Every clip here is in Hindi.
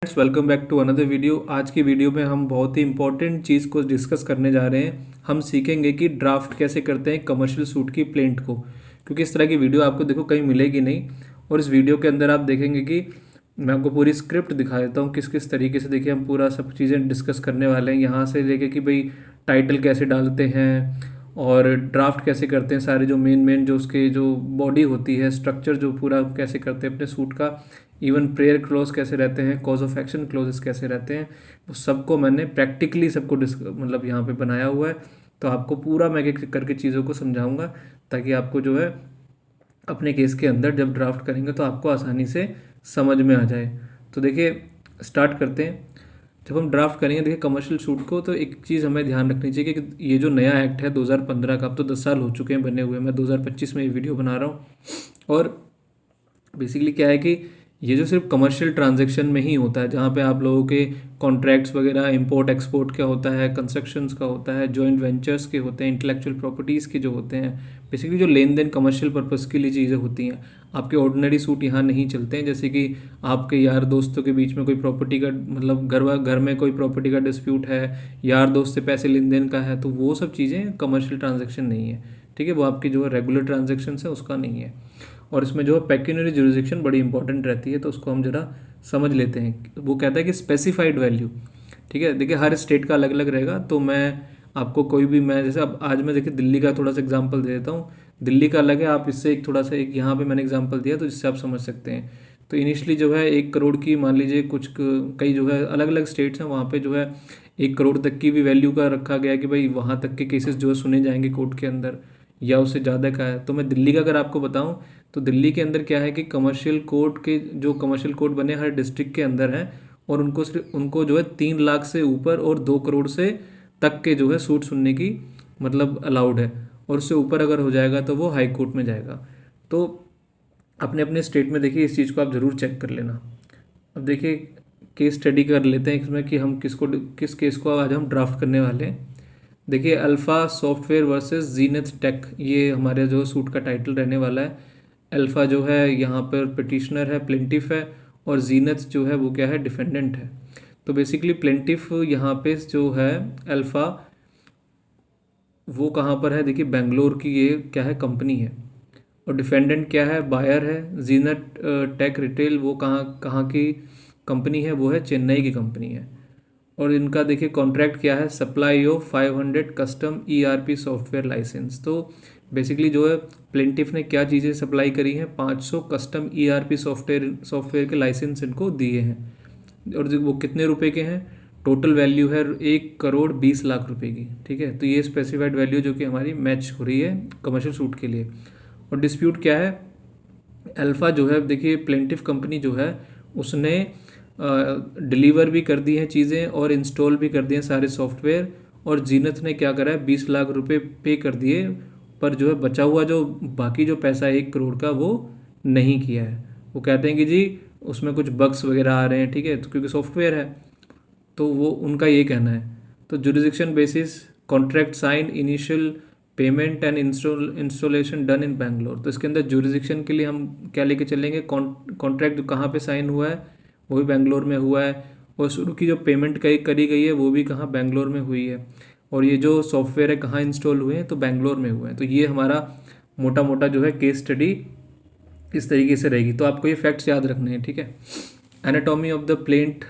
Friends, welcome back to another video. आज की वीडियो में हम बहुत ही इंपॉर्टेंट चीज़ को डिस्कस करने जा रहे हैं। हम सीखेंगे कि ड्राफ्ट कैसे करते हैं कमर्शियल सूट की प्लेंट को, क्योंकि इस तरह की वीडियो आपको देखो कहीं मिलेगी नहीं। और इस वीडियो के अंदर आप देखेंगे कि मैं आपको पूरी स्क्रिप्ट दिखा देता हूँ किस किस तरीके से। देखिए, हम पूरा सब चीज़ें डिस्कस करने वाले हैं, यहाँ से लेके कि भाई टाइटल कैसे डालते हैं और ड्राफ्ट कैसे करते हैं, सारे जो मेन मेन जो उसके जो बॉडी होती है, स्ट्रक्चर जो पूरा कैसे करते हैं अपने सूट का, इवन प्रेयर क्लोज कैसे रहते हैं, कॉज ऑफ एक्शन क्लोजेस कैसे रहते हैं, वो सबको मैंने प्रैक्टिकली सबको मतलब यहाँ पे बनाया हुआ है। तो आपको पूरा मैं एक एक करके चीज़ों को समझाऊंगा, ताकि आपको जो है अपने केस के अंदर जब ड्राफ्ट करेंगे तो आपको आसानी से समझ में आ जाए। तो देखिए, स्टार्ट करते हैं। जब हम ड्राफ्ट करेंगे देखिए कमर्शियल शूट को, तो एक चीज़ हमें ध्यान रखनी चाहिए कि ये जो नया एक्ट है 2015 का, अब तो 10 साल हो चुके हैं बने हुए, मैं 2025 में ये वीडियो बना रहा हूँ। और बेसिकली क्या है कि ये जो सिर्फ कमर्शियल ट्रांजैक्शन में ही होता है, जहाँ पे आप लोगों के कॉन्ट्रैक्ट्स वगैरह, इंपोर्ट एक्सपोर्ट का होता है, कंस्ट्रक्शंस का होता है, जॉइंट वेंचर्स के होते हैं, इंटेलेक्चुअल प्रॉपर्टीज़ के जो होते हैं, बेसिकली जो लेन देन कमर्शियल पर्पस के लिए चीज़ें होती हैं। आपके ऑर्डिनरी सूट यहाँ नहीं चलते हैं, जैसे कि आपके यार दोस्तों के बीच में कोई प्रॉपर्टी का, मतलब घर में कोई प्रॉपर्टी का डिस्प्यूट है, यार दोस्त से पैसे लेन देन का है, तो वो सब चीज़ें कमर्शियल ट्रांजेक्शन नहीं है। ठीक है, वो आपकी जो है रेगुलर ट्रांजेक्शन है उसका नहीं है। और इसमें जो है पेक्यूनरी जुरिसडिक्शन बड़ी इंपॉर्टेंट रहती है, तो उसको हम जरा समझ लेते हैं। वो कहता है कि स्पेसिफाइड वैल्यू, ठीक है। देखिए, हर स्टेट का अलग अलग रहेगा, तो मैं आपको कोई भी, मैं जैसे अब आज मैं देखिए दिल्ली का थोड़ा सा एग्जांपल दे देता हूँ। दिल्ली का अलग है, आप इससे एक थोड़ा सा एक यहाँ पे मैंने एग्जांपल दिया तो जिससे आप समझ सकते हैं। तो इनिशियली जो है 1 करोड़ की, मान लीजिए कुछ कई जो है अलग अलग स्टेट्स हैं, वहाँ पे जो है 1 करोड़ तक की भी वैल्यू का रखा गया कि भाई वहाँ तक के केसेस जो है सुने जाएंगे कोर्ट के अंदर, या उससे ज़्यादा का है। तो मैं दिल्ली का अगर आपको बताऊं, तो दिल्ली के अंदर क्या है कि कमर्शियल कोर्ट के जो कमर्शियल कोर्ट बने हर डिस्ट्रिक्ट के अंदर हैं, और उनको सिर्फ उनको जो है 3 लाख से ऊपर और 2 करोड़ से तक के जो है सूट सुनने की मतलब अलाउड है। और उससे ऊपर अगर हो जाएगा तो वो हाई कोर्ट में जाएगा। तो अपने अपने स्टेट में देखिए इस चीज़ को आप ज़रूर चेक कर लेना। अब देखिए, केस स्टडी कर लेते हैं इसमें कि हम किस केस को आज हम ड्राफ्ट करने वाले हैं। देखिए, अल्फ़ा सॉफ्टवेयर वर्सेस जीनथ टेक, ये हमारे जो सूट का टाइटल रहने वाला है। अल्फ़ा जो है यहाँ पर पिटिशनर है, प्लेंटिफ है, और जीनथ जो है वो क्या है, डिफेंडेंट है। तो बेसिकली प्लेंटिफ यहाँ पे जो है अल्फ़ा, वो कहाँ पर है, देखिए बेंगलोर की ये क्या है, कंपनी है। और डिफेंडेंट क्या है, बायर है। जीनत टेक रिटेल, वो कहाँ कहाँ की कंपनी है, वो है चेन्नई की कंपनी है। और इनका देखिए कॉन्ट्रैक्ट क्या है, supply of 500 custom ERP software license. तो बेसिकली जो है प्लेंटिफ ने क्या चीज़ें सप्लाई करी हैं, 500 कस्टम ईआरपी सॉफ्टवेयर के लाइसेंस इनको दिए हैं। और वो कितने रुपए के हैं, टोटल वैल्यू है 1 करोड़ 20 लाख रुपए की। ठीक है, तो ये स्पेसिफाइड वैल्यू जो कि हमारी मैच हो रही है कमर्शियल सूट के लिए। और डिस्प्यूट क्या है, अल्फ़ा जो है देखिए प्लेंटिफ कंपनी जो है उसने डिलीवर भी कर दी हैं चीज़ें और इंस्टॉल भी कर दिए हैं सारे सॉफ्टवेयर। और जीनत ने क्या करा है, 20 लाख रुपए पे कर दिए, पर जो है बचा हुआ जो बाकी जो पैसा है 1 करोड़ का, वो नहीं किया है। वो कहते हैं कि जी उसमें कुछ बग्स वगैरह आ रहे हैं, ठीक है, तो क्योंकि सॉफ्टवेयर है, तो वो उनका ये कहना है। तो jurisdiction basis contract sign, initial payment and installation done in Bangalore. तो इसके अंदर जुरिसडिक्शन के लिए हम क्या लेके चलेंगे, कॉन्ट्रैक्ट कहाँ पे साइन हुआ है, वो भी बेंगलोर में हुआ है। और शुरू की जो पेमेंट करी गई है वो भी कहाँ, बेंगलोर में हुई है। और ये जो सॉफ्टवेयर है कहाँ इंस्टॉल हुए हैं, तो बेंगलोर में हुए हैं। तो ये हमारा मोटा मोटा जो है केस स्टडी इस तरीके से रहेगी। तो आपको ये फैक्ट्स याद रखने हैं, ठीक है। एनाटॉमी ऑफ द प्लेंट,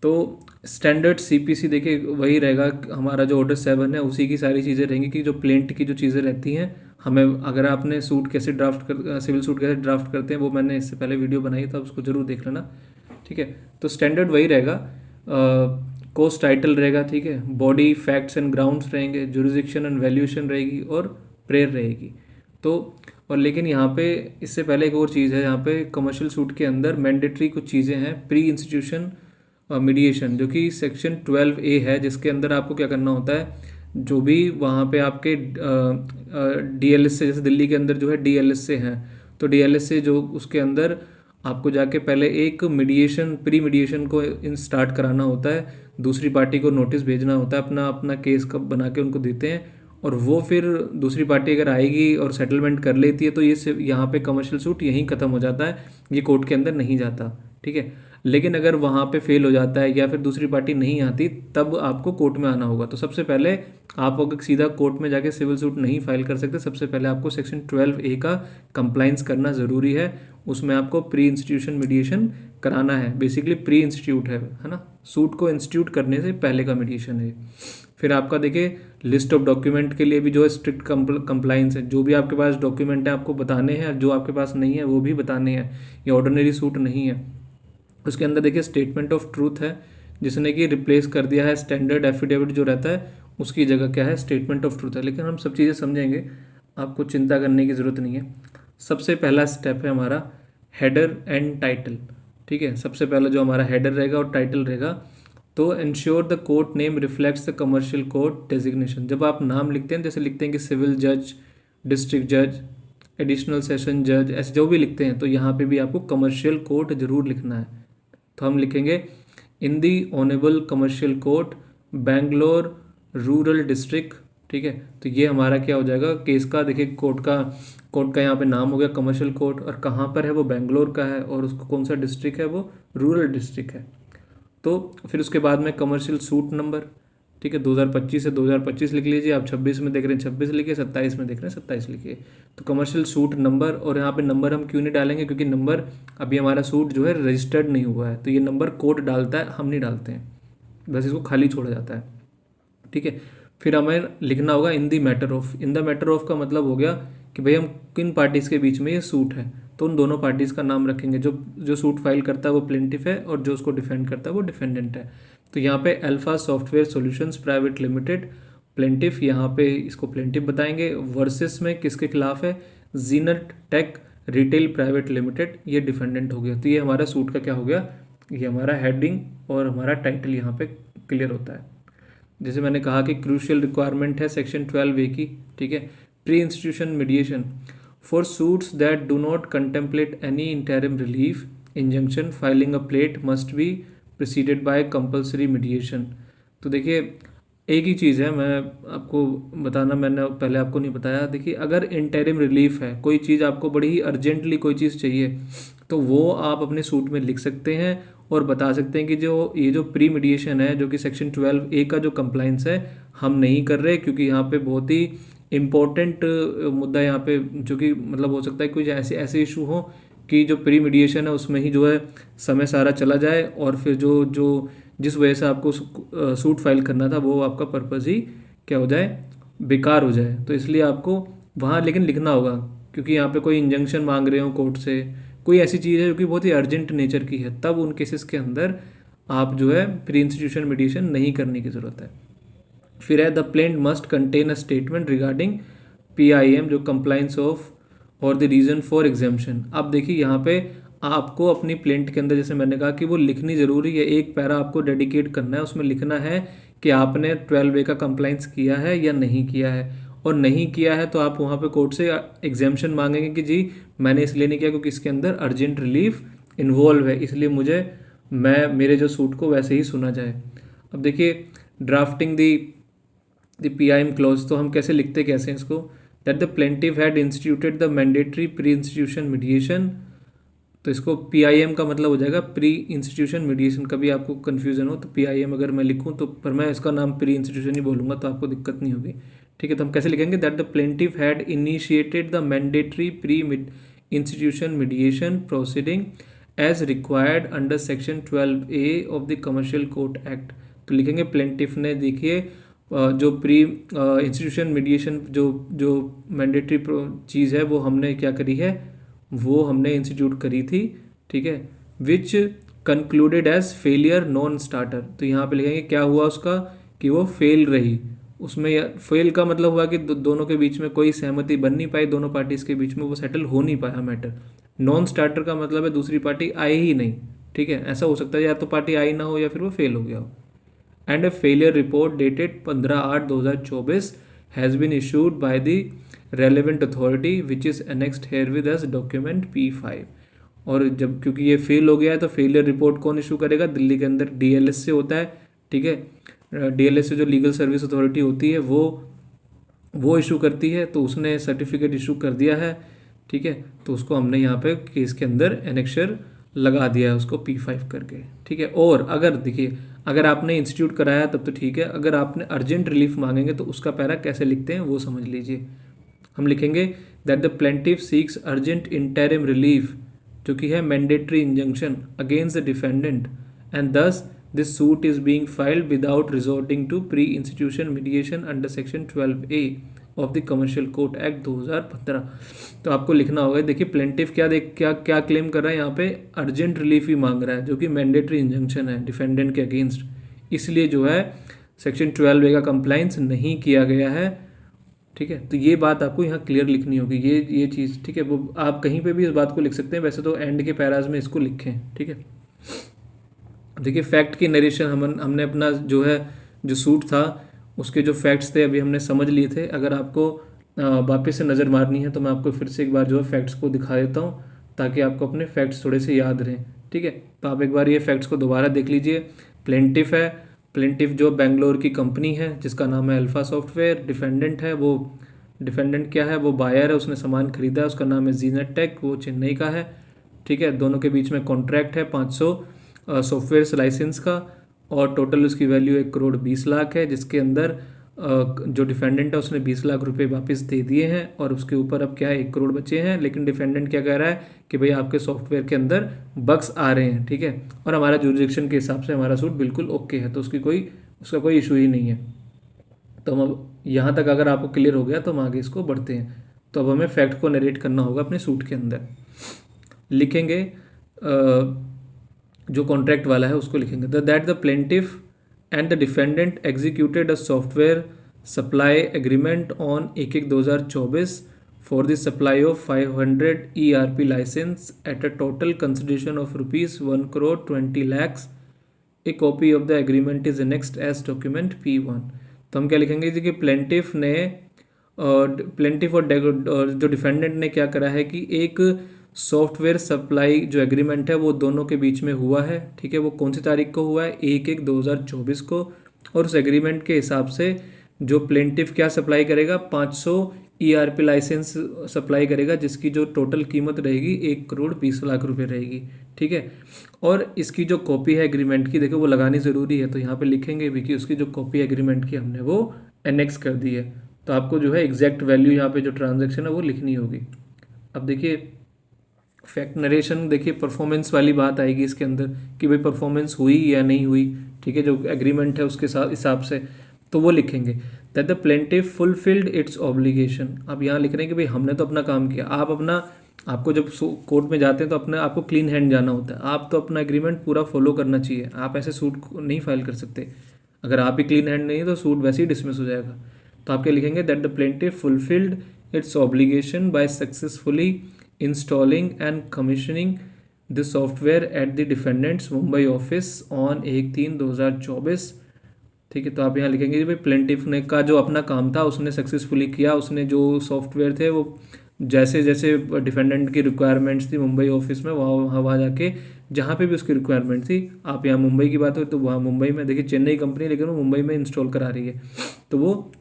तो स्टैंडर्ड सीपीसी देखिए वही रहेगा, हमारा जो ऑर्डर 7 है उसी की सारी चीज़ें रहेंगी, कि जो प्लेंट की जो चीज़ें रहती हैं हमें, अगर आपने सूट कैसे ड्राफ्ट कर, सिविल सूट कैसे ड्राफ्ट करते हैं, वो मैंने इससे पहले वीडियो बनाई था, उसको जरूर देख लेना। ठीक है, तो स्टैंडर्ड वही रहेगा। कोस्ट टाइटल रहेगा, ठीक है, बॉडी फैक्ट्स एंड ग्राउंड्स रहेंगे, जुरिसडिक्शन एंड वैल्यूएशन रहेगी, और प्रेयर रहेगी। तो और लेकिन यहाँ पे इससे पहले एक और चीज़ है, यहाँ पे कमर्शियल सूट के अंदर मैंडेटरी कुछ चीज़ें हैं, प्री इंस्टीट्यूशन मीडिएशन, जो कि सेक्शन 12A है, जिसके अंदर आपको क्या करना होता है, जो भी वहाँ पे आपके डीएलएस से, जैसे दिल्ली के अंदर जो है डीएलएस से हैं, तो डीएलएस से जो उसके अंदर आपको जाके पहले एक मीडिएशन, प्री मीडिएशन को इन स्टार्ट कराना होता है, दूसरी पार्टी को नोटिस भेजना होता है, अपना अपना केस कब बना के उनको देते हैं, और वो फिर दूसरी पार्टी अगर आएगी और सेटलमेंट कर लेती है तो ये यहाँ पे कमर्शियल सूट यहीं ख़त्म हो जाता है, ये कोर्ट के अंदर नहीं जाता। ठीक है, लेकिन अगर वहाँ पे फेल हो जाता है या फिर दूसरी पार्टी नहीं आती, तब आपको कोर्ट में आना होगा। तो सबसे पहले आप अगर सीधा कोर्ट में जाके सिविल सूट नहीं फाइल कर सकते, सबसे पहले आपको सेक्शन 12A का कंप्लाइंस करना ज़रूरी है। उसमें आपको प्री इंस्टीट्यूशन मीडिएशन कराना है। बेसिकली प्री इंस्टीट्यूट है ना, सूट को इंस्टीट्यूट करने से पहले का मीडिएशन है। फिर आपका देखिए लिस्ट ऑफ डॉक्यूमेंट के लिए भी जो है स्ट्रिक्ट कंप्लाइंस है। जो भी आपके पास डॉक्यूमेंट है आपको बताने हैं, और जो आपके पास नहीं है वो भी बताने हैं। ये ऑर्डिनरी सूट नहीं है। उसके अंदर देखिए स्टेटमेंट ऑफ ट्रूथ है, जिसने कि रिप्लेस कर दिया है स्टैंडर्ड एफिडेविट जो रहता है, उसकी जगह क्या है स्टेटमेंट ऑफ ट्रूथ है। लेकिन हम सब चीज़ें समझेंगे, आपको चिंता करने की ज़रूरत नहीं है। सबसे पहला स्टेप है हमारा हेडर एंड टाइटल। ठीक है, सबसे पहला जो हमारा हेडर रहेगा और टाइटल रहेगा, तो ensure the court name reflects the commercial court designation. जब आप नाम लिखते हैं, जैसे लिखते हैं कि सिविल जज, डिस्ट्रिक्ट जज, एडिशनल सेशन जज, ऐसे जो भी लिखते हैं, तो यहाँ पे भी आपको कमर्शियल कोर्ट जरूर लिखना है। तो हम लिखेंगे in the honourable commercial court Bangalore rural district. ठीक है, तो ये हमारा क्या हो जाएगा केस का, देखिए कोर्ट का यहाँ पे नाम हो गया कमर्शियल कोर्ट, और कहाँ पर है वो बेंगलोर का है, और उसको कौन सा डिस्ट्रिक्ट है वो रूरल डिस्ट्रिक्ट है। तो फिर उसके बाद में कमर्शियल सूट नंबर, ठीक है, 2025 से 2025 लिख लीजिए। आप 26 में देख रहे हैं 26 लिखिए, 27 में देख रहे हैं 27 लिखिए। तो कमर्शियल सूट नंबर, और यहाँ पे नंबर हम क्यों नहीं डालेंगे, क्योंकि नंबर अभी हमारा सूट जो है रजिस्टर्ड नहीं हुआ है, तो ये नंबर कोर्ट डालता है, हम नहीं डालते हैं, बस इसको खाली छोड़ा जाता है। ठीक है, फिर हमें लिखना होगा in the matter of. In the matter of का मतलब हो गया कि भाई हम किन पार्टीज़ के बीच में ये सूट है, तो उन दोनों पार्टीज़ का नाम रखेंगे। जो जो सूट फाइल करता है वो प्लेंटिफ है, और जो उसको डिफेंड करता है वो डिफेंडेंट है। तो यहाँ पे alpha software solutions private limited plaintiff, यहाँ पे इसको प्लेंटिफ बताएंगे। वर्सेस में किसके खिलाफ है, जीनट टेक रिटेल प्राइवेट लिमिटेड, ये डिफेंडेंट हो गया। तो ये हमारा सूट का क्या हो गया, ये हमारा हेडिंग और हमारा टाइटल यहाँ पे क्लियर होता है। जैसे मैंने कहा कि क्रूशियल रिक्वायरमेंट है सेक्शन 12A की। ठीक है, pre institution mediation for suits that do not contemplate any interim relief injunction filing a plate must be preceded by compulsory mediation. तो देखिए एक ही चीज़ है, मैं आपको बताना, मैंने पहले आपको नहीं बताया। देखिए अगर इंटरिम रिलीफ है, कोई चीज़ आपको बड़ी ही अर्जेंटली कोई चीज़ चाहिए, तो वो आप अपने सूट में लिख सकते हैं और बता सकते हैं कि जो ये जो प्री मीडिएशन है, जो कि सेक्शन 12A का जो कंप्लाइंस है, हम नहीं कर रहे, क्योंकि यहाँ पे बहुत ही इम्पोर्टेंट मुद्दा यहाँ पे, जो कि मतलब हो सकता है कुछ ऐसे ऐसे इशू हो कि जो प्री मीडिएशन है उसमें ही जो है समय सारा चला जाए, और फिर जो जो जिस वजह से आपको सूट फाइल करना था वो आपका पर्पज़ ही क्या हो जाए, बेकार हो जाए। तो इसलिए आपको वहाँ लेकिन लिखना होगा, क्योंकि यहाँ पे कोई इंजंक्शन मांग रहे हो कोर्ट से, कोई ऐसी चीज़ है जो कि बहुत ही अर्जेंट नेचर की है, तब उन केसेस के अंदर आप जो है प्री इंस्टीट्यूशन मीडिएशन नहीं करने की ज़रूरत है। फिर है the plaint must contain a statement regarding PIM जो कंप्लाइंस ऑफ और द रीज़न फॉर एग्जाम्शन। अब देखिए यहाँ पे आपको अपनी प्लेंट के अंदर, जैसे मैंने कहा कि वो लिखनी ज़रूरी है, एक पैरा आपको डेडिकेट करना है, उसमें लिखना है कि आपने 12A का कंप्लाइंस किया है या नहीं किया है, और नहीं किया है तो आप वहाँ पे कोर्ट से एग्जाम्शन मांगेंगे कि जी मैंने इसलिए नहीं किया क्योंकि इसके अंदर अर्जेंट रिलीफ इन्वॉल्व है, इसलिए मुझे मेरे जो सूट को वैसे ही सुना जाए। अब देखिए ड्राफ्टिंग द PIM क्लॉज, तो हम कैसे लिखते कैसे हैं इसको, that the plaintiff had instituted the mandatory pre institution mediation. तो इसको PIM का मतलब हो जाएगा प्री इंस्टीट्यूशन मीडिएशन। कभी आपको कन्फ्यूजन हो तो PIM अगर मैं लिखूं तो, पर मैं इसका नाम प्री इंस्टीट्यूशन ही बोलूँगा तो आपको दिक्कत नहीं होगी। ठीक है, तो हम कैसे लिखेंगे, that the plaintiff had initiated the mandatory pre institution mediation proceeding as required under section 12A of the commercial court act. तो लिखेंगे प्लेंटिफ ने, देखिए जो प्री इंस्टीट्यूशन मीडिएशन जो जो मैंडेटरी चीज़ है वो हमने क्या करी है, वो हमने इंस्टीट्यूट करी थी। ठीक है, which concluded as failure non starter. तो यहाँ पे लिखेंगे क्या हुआ उसका, कि वो फेल रही। उसमें फेल का मतलब हुआ कि दोनों के बीच में कोई सहमति बन नहीं पाई, दोनों पार्टीज़ के बीच में वो सेटल हो नहीं पाया मैटर। नॉन स्टार्टर का मतलब है दूसरी पार्टी आई ही नहीं। ठीक है, ऐसा हो सकता है या तो पार्टी आई ना हो या फिर वो फेल हो गया हो। And a failure report dated 15/8/2024 has been issued by the relevant authority which is annexed herewith as document P5। और जब क्योंकि ये फेल हो गया है तो फेलियर रिपोर्ट कौन इशू करेगा, दिल्ली के अंदर DLS से होता है। ठीक है, DLS से जो लीगल सर्विस अथॉरिटी होती है वो इशू करती है, तो उसने सर्टिफिकेट इशू कर दिया है। ठीक है, तो उसको हमने यहाँ पे केस के अंदर एनेक्शर लगा दिया है उसको P5 करके, ठीक है। और अगर देखिए, अगर आपने इंस्टीट्यूट कराया तब तो ठीक है, अगर आपने अर्जेंट रिलीफ मांगेंगे तो उसका पैरा कैसे लिखते हैं वो समझ लीजिए। हम लिखेंगे that the plaintiff seeks urgent interim relief, जो कि है mandatory injunction against the defendant, and thus this suit is being filed without resorting to pre institution mediation under section 12A of the commercial court act 2015। तो आपको लिखना होगा, देखिए प्लेंटिफ क्या क्या क्लेम कर रहा है यहाँ पे, अर्जेंट रिलीफ ही मांग रहा है जो कि मैंडेटरी इंजंक्शन है डिफेंडेंट के अगेंस्ट, इसलिए जो है सेक्शन 12A का कंप्लाइंस नहीं किया गया है, ठीक है। तो ये बात आपको यहाँ क्लियर लिखनी होगी, ये चीज़, ठीक है। वो आप कहीं पे भी इस बात को लिख सकते हैं, वैसे तो एंड के पैराज में इसको लिखें, ठीक है। देखिए फैक्ट की नरेशन हमने अपना जो है जो सूट था उसके जो फैक्ट्स थे अभी हमने समझ लिए थे। अगर आपको वापस से नज़र मारनी है तो मैं आपको फिर से एक बार जो है फैक्ट्स को दिखा देता हूँ ताकि आपको अपने फैक्ट्स थोड़े से याद रहें, ठीक है। तो आप एक बार ये फैक्ट्स को दोबारा देख लीजिए। प्लेंटिफ है, प्लेंटिफ जो बेंगलोर की कंपनी है जिसका नाम है अल्फा सॉफ्टवेयर। डिफेंडेंट है, वो डिफेंडेंट क्या है, वो बायर है, उसने सामान खरीदा है, उसका नाम है जीनेट टेक, वो चेन्नई का है, ठीक है। दोनों के बीच में कॉन्ट्रैक्ट है 500 सॉफ्टवेयर लाइसेंस का, और टोटल उसकी वैल्यू 1,20,00,000 है, जिसके अंदर जो डिफेंडेंट है उसने 20 लाख रुपए वापस दे दिए हैं और उसके ऊपर अब क्या है 1 करोड़ बचे हैं। लेकिन डिफेंडेंट क्या कह रहा है कि भाई आपके सॉफ्टवेयर के अंदर बग्स आ रहे हैं, ठीक है, और हमारा जुरिडिक्शन के हिसाब से हमारा सूट बिल्कुल ओके है, तो उसका कोई इशू ही नहीं है। तो हम अब यहाँ तक अगर आपको क्लियर हो गया तो हम आगे इसको बढ़ते हैं। तो अब हमें फैक्ट को नरेट करना होगा अपने सूट के अंदर। लिखेंगे जो कॉन्ट्रैक्ट वाला है उसको लिखेंगे that the plaintiff and the defendant executed a software supply agreement on 1/1/2024 for the supply of 500 ERP license at a total consideration of ₹1,20,00,000। A copy of the agreement is next as document P1। तो हम क्या लिखेंगे जी कि प्लेंटिफ और जो डिफेंडेंट ने क्या करा है कि एक सॉफ्टवेयर सप्लाई जो एग्रीमेंट है वो दोनों के बीच में हुआ है, ठीक है। वो कौन सी तारीख को हुआ है, 1/1/2024 को, और उस एग्रीमेंट के हिसाब से जो प्लेंटिफ क्या सप्लाई करेगा, 500 ERP लाइसेंस सप्लाई करेगा, जिसकी जो टोटल कीमत रहेगी 1,20,00,000 रुपये रहेगी, ठीक है। और इसकी जो कॉपी है एग्रीमेंट की, देखो वो लगानी ज़रूरी है, तो यहाँ पे लिखेंगे भी कि उसकी जो कॉपी एग्रीमेंट की हमने वो एनेक्स कर दी है। तो आपको जो है एग्जैक्ट वैल्यू यहाँ पे जो ट्रांजैक्शन है वो लिखनी होगी। अब देखिए फैक्ट नरेशन, देखिए परफॉर्मेंस वाली बात आएगी इसके अंदर कि भाई परफॉर्मेंस हुई या नहीं हुई, ठीक है, जो एग्रीमेंट है उसके साथ हिसाब से, तो वो लिखेंगे that the plaintiff fulfilled its obligation. अब यहाँ लिख रहे हैं कि भाई हमने तो अपना काम किया। आपको जब कोर्ट में जाते हैं तो अपने आपको क्लीन हैंड जाना होता है, आप तो अपना एग्रीमेंट पूरा फॉलो करना चाहिए। आप ऐसे सूट नहीं फाइल कर सकते, अगर आप ही क्लीन हैंड नहीं है तो सूट वैसे ही डिसमिस हो जाएगा। तो आप क्या लिखेंगे that the plaintiff fulfilled its obligation by successfully installing and commissioning the software at the defendant's Mumbai office on 1/3/2024, ठीक है। तो आप यहाँ लिखेंगे भाई प्लेंटिफ ने का जो अपना काम था उसने सक्सेसफुली किया, उसने जो सॉफ्टवेयर थे वो जैसे जैसे डिफेंडेंट की रिक्वायरमेंट्स थी मुंबई ऑफिस में, वहाँ जाके जहाँ पे भी उसकी रिक्वायरमेंट थी, आप यहाँ मुंबई की बात हो तो वहाँ मुंबई में, देखिए चेन्नई कंपनी लेकिन वो मुंबई में इंस्टॉल करा रही है, तो वो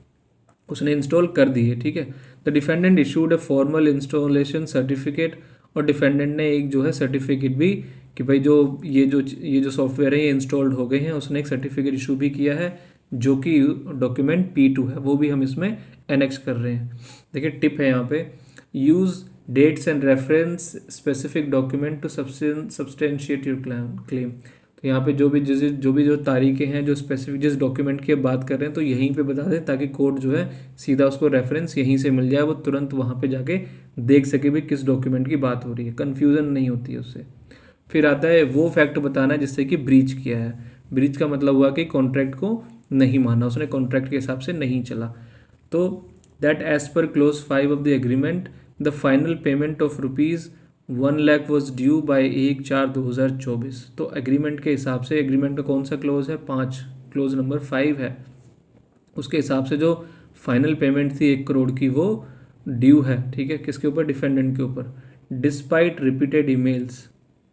उसने इंस्टॉल कर दी है, ठीक है। The defendant issued a formal installation certificate, और डिफेंडेंट ने एक जो है सर्टिफिकेट भी कि भाई ये जो सॉफ्टवेयर है ये इंस्टॉल्ड हो गए हैं, उसने एक सर्टिफिकेट इशू भी किया है जो कि डॉक्यूमेंट P2 है, वो भी हम इसमें एनेक्स कर रहे हैं। देखिए टिप है यहाँ पे, use dates and reference specific document to substantiate your claim. तो यहाँ पे जो तारीखें हैं, जो स्पेसिफिक जिस डॉक्यूमेंट की बात कर रहे हैं तो यहीं पे बता दें ताकि कोर्ट जो है सीधा उसको रेफरेंस यहीं से मिल जाए, वो तुरंत वहाँ पे जाके देख सके भी किस डॉक्यूमेंट की बात हो रही है, कन्फ्यूज़न नहीं होती है उससे। फिर आता है वो फैक्ट बताना है जिससे कि ब्रीच किया है। ब्रीच का मतलब हुआ कि कॉन्ट्रैक्ट को नहीं माना, उसने कॉन्ट्रैक्ट के हिसाब से नहीं चला। तो that as per clause 5 of the agreement the final payment of ₹1,00,000 was due by 1/4/2024। तो एग्रीमेंट के हिसाब से, एग्रीमेंट का कौन सा क्लोज है, 5, क्लोज नंबर 5 है, उसके हिसाब से जो फाइनल पेमेंट थी 1 करोड़ की वो ड्यू है, ठीक है। किसके ऊपर, डिफेंडेंट के ऊपर, डिस्पाइट रिपीटेड ईमेल्स।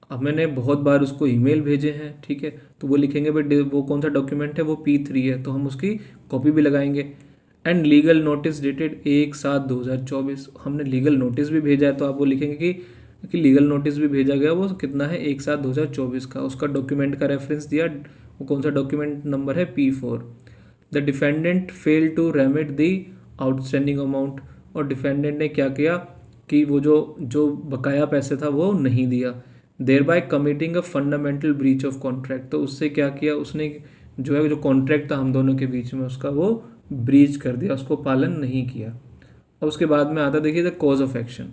अब मैंने बहुत बार उसको ईमेल भेजे हैं, ठीक है, तो वो लिखेंगे भाई वो कौन सा डॉक्यूमेंट है, वो P3 है, तो हम उसकी कॉपी भी लगाएंगे। एंड लीगल नोटिस डेटेड 1/7/2024, हमने लीगल नोटिस भी भेजा है, तो आप वो लिखेंगे कि कि लीगल नोटिस भी भेजा गया, वो कितना है 1/7/2024 का। उसका डॉक्यूमेंट का रेफरेंस दिया, वो कौन सा डॉक्यूमेंट नंबर है P4। The defendant fail to remit the outstanding amount, और डिफेंडेंट ने क्या किया कि वो जो जो बकाया पैसे था वो नहीं दिया। Thereby committing a fundamental breach of contract, तो उससे क्या किया उसने, जो है जो कॉन्ट्रैक्ट था हम दोनों के बीच में उसका वो ब्रीच कर दिया, उसको पालन नहीं किया। और उसके बाद में आता देखिए द कॉज ऑफ एक्शन।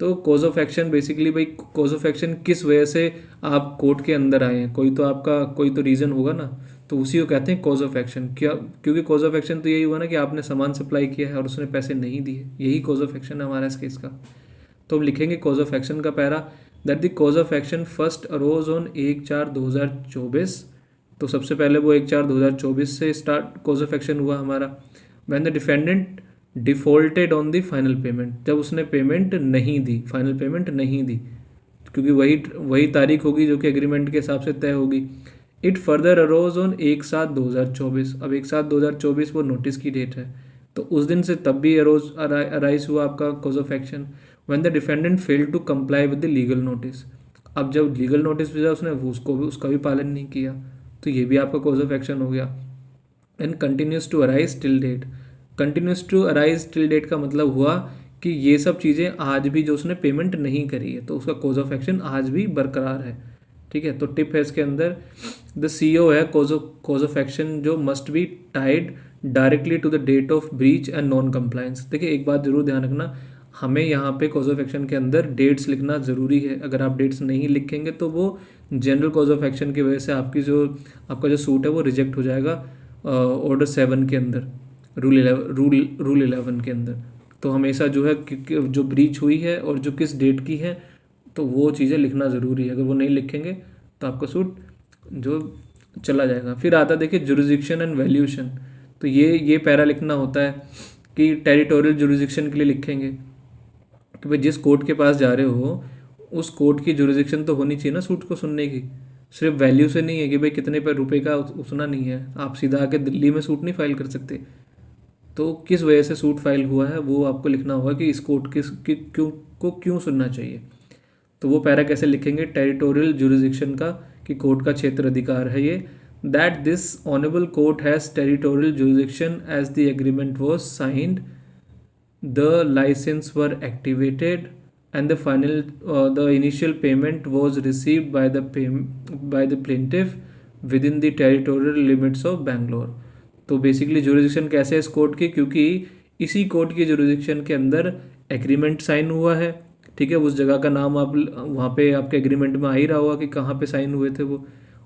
तो कॉज ऑफ एक्शन बेसिकली भाई, कॉज ऑफ एक्शन किस वजह से आप कोर्ट के अंदर आए हैं, कोई तो आपका कोई तो रीज़न होगा ना, तो उसी को कहते हैं कॉज ऑफ एक्शन। क्या, क्योंकि कॉज ऑफ एक्शन तो यही हुआ ना कि आपने सामान सप्लाई किया है और उसने पैसे नहीं दिए, यही कॉज ऑफ एक्शन है हमारा इस केस का। तो हम लिखेंगे कॉज ऑफ एक्शन का para, that the cause of action first arose on 1/4/2024। तो सबसे पहले वो 1/4/2024 से स्टार्ट कॉज ऑफ एक्शन हुआ हमारा। When the defendant defaulted on the final payment, जब उसने पेमेंट नहीं दी, फाइनल पेमेंट नहीं दी, क्योंकि वही वही तारीख होगी जो कि एग्रीमेंट के हिसाब से तय होगी। It further arose on 1/7/2024। अब 1/7/2024 वो नोटिस की डेट है, तो उस दिन से तब भी अराइज हुआ आपका cause of action. When the defendant fail to comply with the legal notice, अब जब लीगल नोटिस भेजा उसने उसका भी पालन नहीं किया, तो ये भी आपका कॉज ऑफ एक्शन हो गया। And continues to arise till date, continues to arise till date का मतलब हुआ कि ये सब चीज़ें आज भी जो उसने पेमेंट नहीं करी है, तो उसका कॉज ऑफ एक्शन आज भी बरकरार है। ठीक है, तो टिप है इसके अंदर, द CO है कॉज ऑफ एक्शन जो must be tied directly to the date of breach and non compliance. देखिए एक बात जरूर ध्यान रखना, हमें यहाँ पे कॉज ऑफ एक्शन के अंदर डेट्स लिखना ज़रूरी है। अगर आप डेट्स नहीं लिखेंगे तो वो जनरल कॉज ऑफ एक्शन की वजह से आपका जो सूट है वो रिजेक्ट हो जाएगा ऑर्डर 7 के अंदर, रूल 11 के अंदर। तो हमेशा जो है जो ब्रीच हुई है और जो किस डेट की है, तो वो चीज़ें लिखना ज़रूरी है। अगर वो नहीं लिखेंगे तो आपका सूट जो चला जाएगा। फिर आता देखिए जुरिसडिक्शन एंड वैल्यूएशन, तो ये पैरा लिखना होता है कि टेरिटोरियल जुरिसडिक्शन के लिए लिखेंगे कि भाई जिस कोर्ट के पास जा रहे हो उस कोर्ट की जुरिसडिक्शन तो होनी चाहिए ना सूट को सुनने की। सिर्फ वैल्यू से नहीं है कि भाई कितने पर रुपए का उतना नहीं है, आप सीधा आके दिल्ली में सूट नहीं फाइल कर सकते। तो किस वजह से सूट फाइल हुआ है वो आपको लिखना होगा कि इस कोर्ट क्यों सुनना चाहिए। तो वो पैरा कैसे लिखेंगे, टेरिटोरियल जुरिसडिक्शन का, कि कोर्ट का क्षेत्र अधिकार है ये, that this honourable court has territorial jurisdiction as the agreement was signed, the license were activated and the initial payment was received by the plaintiff within the territorial limits of Bangalore। तो बेसिकली जुरिसडिक्शन कैसे है इस कोर्ट की, क्योंकि इसी कोर्ट की जुरिसडिक्शन के अंदर एग्रीमेंट साइन हुआ है। ठीक है, उस जगह का नाम आप वहाँ पे आपके एग्रीमेंट में आ ही रहा होगा कि कहाँ पे साइन हुए थे वो,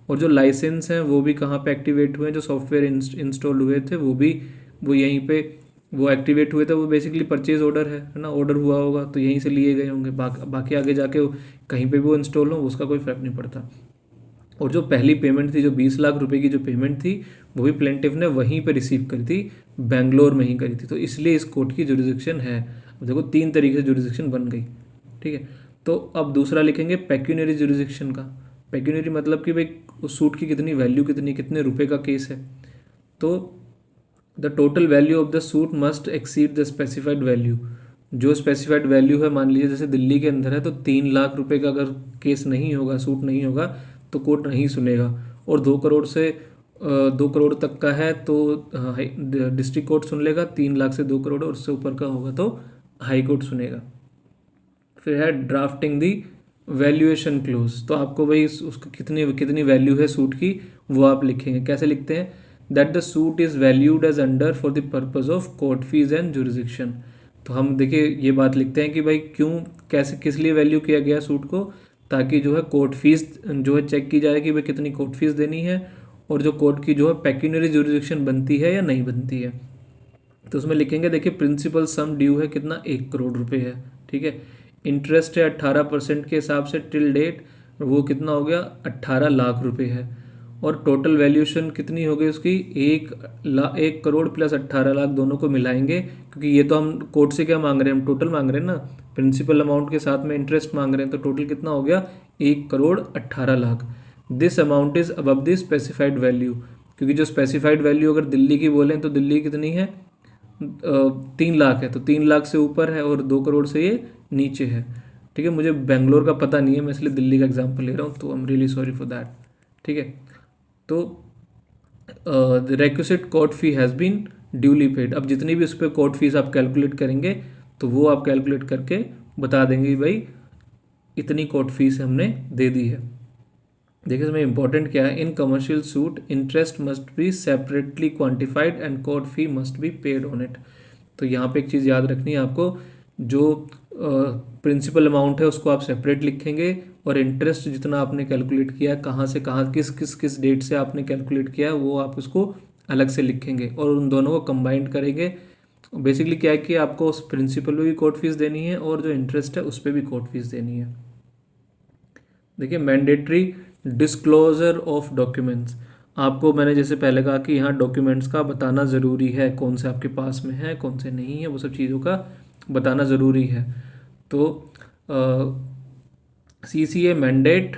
और जो लाइसेंस हैं वो भी कहाँ पे एक्टिवेट हुए हैं, जो सॉफ्टवेयर इंस्टॉल हुए थे वो यहीं पे वो एक्टिवेट हुए थे। वो बेसिकली परचेज ऑर्डर है ना, ऑर्डर हुआ होगा तो यहीं से लिए गए होंगे। बाकी आगे जाके कहीं पे भी वो इंस्टॉल हो उसका कोई फ़र्क नहीं पड़ता। और जो पहली पेमेंट थी, जो 20 लाख रुपए की जो पेमेंट थी, वो भी प्लेंटिफ ने वहीं पे रिसीव करी थी, बेंगलोर में ही करी थी। तो इसलिए इस कोर्ट की जुरिसडिक्शन है। अब देखो 3 तरीके से जुरिसडिक्शन बन गई। ठीक है, तो अब दूसरा लिखेंगे पेक्यूनरी जुरिसडिक्शन का। पेक्यूनरी मतलब कि भाई उस सूट की कितनी वैल्यू, कितने रुपए का केस है। तो the total value of the suit must exceed the specified value. जो स्पेसिफाइड वैल्यू है, मान लीजिए जैसे दिल्ली के अंदर है तो 3 लाख रुपए का अगर केस नहीं होगा, सूट नहीं होगा, तो कोर्ट नहीं सुनेगा। और 2 करोड़ तक का है तो डिस्ट्रिक्ट कोर्ट सुन लेगा, 3 लाख से 2 करोड़ और उससे ऊपर का होगा तो हाई कोर्ट सुनेगा। फिर है ड्राफ्टिंग दी वैल्यूएशन क्लोज, तो आपको भाई उसको कितनी वैल्यू है सूट की वो आप लिखेंगे। कैसे लिखते हैं, that the suit is valued as under for the purpose of court fee and jurisdiction. तो हम देखिए ये बात लिखते हैं कि भाई किस लिए वैल्यू किया गया सूट को, ताकि जो है कोर्ट फीस जो है चेक की जाए कि भाई कितनी कोर्ट फीस देनी है, और जो कोर्ट की जो है पेक्यूनरी जुरिसडिक्शन बनती है या नहीं बनती है। तो उसमें लिखेंगे देखिए प्रिंसिपल सम ड्यू है कितना, 1 करोड़ रुपए है। ठीक है, इंटरेस्ट है 18% के हिसाब से टिल डेट, वो कितना हो गया 18 लाख रुपए है। और टोटल वैल्यूएशन कितनी हो गई उसकी, 1 करोड़ प्लस 18 लाख दोनों को मिलाएंगे, क्योंकि ये तो हम कोर्ट से क्या मांग रहे हैं, हम टोटल मांग रहे हैं ना, प्रिंसिपल अमाउंट के साथ में इंटरेस्ट मांग रहे हैं, तो टोटल कितना हो गया 1 crore 18 lakh. This amount is above the specified value, क्योंकि जो स्पेसिफाइड वैल्यू अगर दिल्ली की बोलें तो दिल्ली कितनी है 3 लाख है, तो 3 लाख से ऊपर है और 2 करोड़ से ये नीचे है। ठीक है, मुझे बेंगलोर का पता नहीं है, मैं इसलिए दिल्ली का एग्जांपल ले रहा हूँ, तो I am really sorry for that. ठीक है, तो the requisite court fee has been duly paid. अब जितनी भी उस पर कोर्ट फीस आप कैलकुलेट करेंगे तो वो आप कैलकुलेट करके बता देंगे कि भाई इतनी कोर्ट फीस हमने दे दी है। देखिए इसमें इंपॉर्टेंट क्या है, in commercial suit interest must be separately quantified and court fee must be paid on it. तो यहाँ पे एक चीज़ याद रखनी है आपको, जो प्रिंसिपल अमाउंट है उसको आप सेपरेट लिखेंगे, और इंटरेस्ट जितना आपने कैलकुलेट किया है, कहाँ से कहाँ, किस किस किस डेट से आपने कैलकुलेट किया है, वो आप उसको अलग से लिखेंगे और उन दोनों को कंबाइंड करेंगे। बेसिकली क्या है कि आपको उस प्रिंसिपल पे भी कोर्ट फीस देनी है और जो इंटरेस्ट है उस पर भी कोर्ट फीस देनी है। देखिए मैंडेटरी डिस्क्लोजर ऑफ डॉक्यूमेंट्स, आपको मैंने जैसे पहले कहा कि यहाँ डॉक्यूमेंट्स का बताना ज़रूरी है, कौन से आपके पास में है कौन से नहीं है, वो सब चीज़ों का बताना ज़रूरी है। तो CCA mandate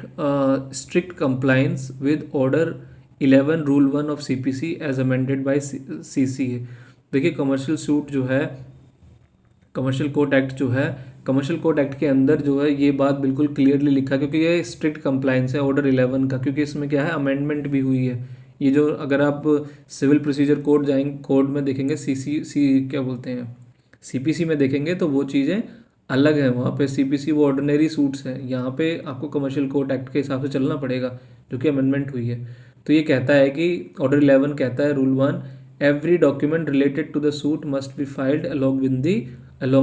strict compliance with order 11 rule 1 of CPC as amended by CCA। देखिए कमर्शियल सूट जो है, कमर्शियल कोर्ट एक्ट जो है, कमर्शियल कोर्ट एक्ट के अंदर जो है ये बात बिल्कुल क्लियरली लिखा है, क्योंकि ये स्ट्रिक्ट कंप्लाइंस है ऑर्डर 11 का, क्योंकि इसमें क्या है अमेंडमेंट भी हुई है। ये जो अगर आप सिविल प्रोसीजर कोड जाएंगे, कोड में देखेंगे क्या बोलते हैं CPC में देखेंगे तो वो चीज़ें अलग है। वहाँ पे CPC वो ऑर्डिनरी सूट्स है, यहाँ पे आपको कमर्शियल कोर्ट एक्ट के हिसाब से चलना पड़ेगा जो कि अमेंडमेंट हुई है। तो ये कहता है कि ऑर्डर 11 कहता है rule 1, every document related to the suit must be filed along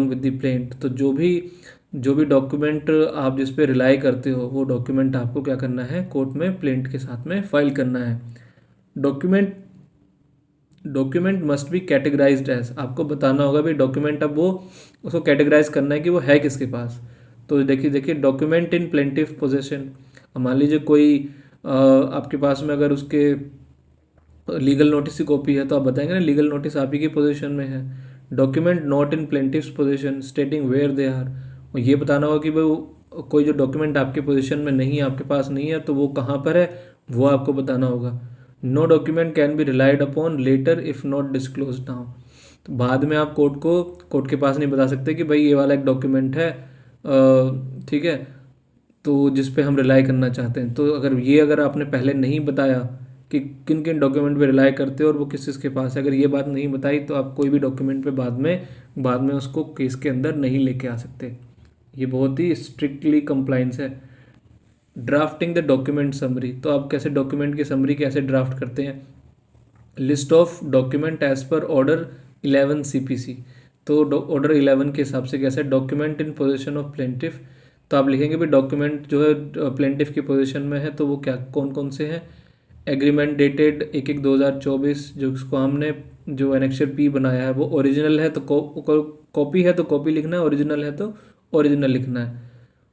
with the plaint. तो जो भी डॉक्यूमेंट आप जिस पे रिलाई करते हो वो डॉक्यूमेंट आपको क्या करना है, कोर्ट में प्लेंट के साथ में फाइल करना है। Document must be categorised as, आपको बताना होगा भाई डॉक्यूमेंट, अब वो उसको कैटेगराइज करना है कि वो है किसके पास। तो देखिए डॉक्यूमेंट इन प्लेंटिव पोजेशन, मान लीजिए कोई आपके पास में अगर उसके लीगल नोटिस की कॉपी है तो आप बताएंगे ना लीगल नोटिस आप ही की पोजीशन में है। Document not in plaintiff's position stating where they are, और ये बताना होगा कि भाई वो कोई जो डॉक्यूमेंट आपके पोजीशन में नहीं है, आपके पास नहीं है, तो वो कहाँ पर है वो आपको बताना होगा। No document can be relied upon later if not disclose now, तो बाद में आप कोर्ट के पास नहीं बता सकते कि भाई ये वाला एक डॉक्यूमेंट है, ठीक है, तो जिस पे हम रिलाई करना चाहते हैं। तो अगर आपने पहले नहीं बताया कि किन किन डॉक्यूमेंट पे रिलाई करते हो और वो किस किस के पास है, अगर ये बात नहीं बताई तो आप कोई भी डॉक्यूमेंट पे बाद में उसको केस के अंदर नहीं लेके आ सकते। ये बहुत ही स्ट्रिक्टली कंप्लाइंस है। ड्राफ्टिंग द डॉक्यूमेंट समरी, तो आप कैसे डॉक्यूमेंट की समरी कैसे ड्राफ्ट करते हैं। List of document as per order 11 CPC, तो ऑर्डर 11 के हिसाब से कैसे document in position of plaintiff, तो आप लिखेंगे भी डॉक्यूमेंट जो है प्लेंटिफ की पोजीशन में है तो वो क्या कौन कौन से हैं। एग्रीमेंट डेटेड 1/1/2024, जो उसको हमने जो एनेक्चर P बनाया है वो ओरिजिनल है तो कॉपी है तो कॉपी लिखना है, ओरिजिनल है तो ओरिजिनल लिखना है।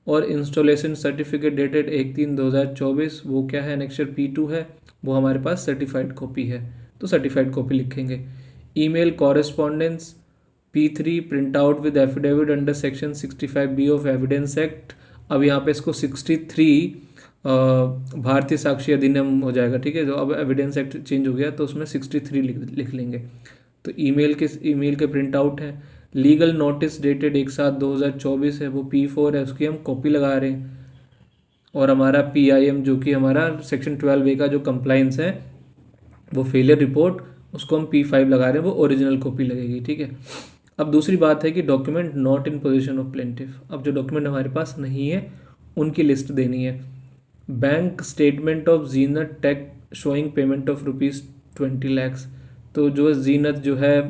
और इंस्टॉलेशन सर्टिफिकेट डेटेड 1/3/2024, वो क्या है एनेक्चर P2 है, वो हमारे पास सर्टिफाइड कॉपी है तो सर्टिफाइड कॉपी लिखेंगे। Email correspondence P3 print out with affidavit under section 65B of evidence act. अब यहाँ पे इसको 63 भारतीय साक्षी अधिनियम हो जाएगा, ठीक है, जो अब एविडेंस एक्ट चेंज हो गया तो उसमें 63 लिख लेंगे। तो ईमेल के प्रिंट आउट है। लीगल नोटिस डेटेड 1/7/2024 है, वो P4 है, उसकी हम कॉपी लगा रहे हैं। और हमारा PIM जो कि हमारा सेक्शन 12A का जो कंप्लाइंस है वो फेलियर रिपोर्ट, उसको हम P5 लगा रहे हैं, वो ओरिजिनल कॉपी लगेगी, ठीक है। अब दूसरी बात है कि document not in position of plaintiff, अब जो डॉक्यूमेंट हमारे पास नहीं है उनकी लिस्ट देनी है। Bank statement of Zeenat tech showing payment of ₹20 lakhs, तो जो जीनत जो है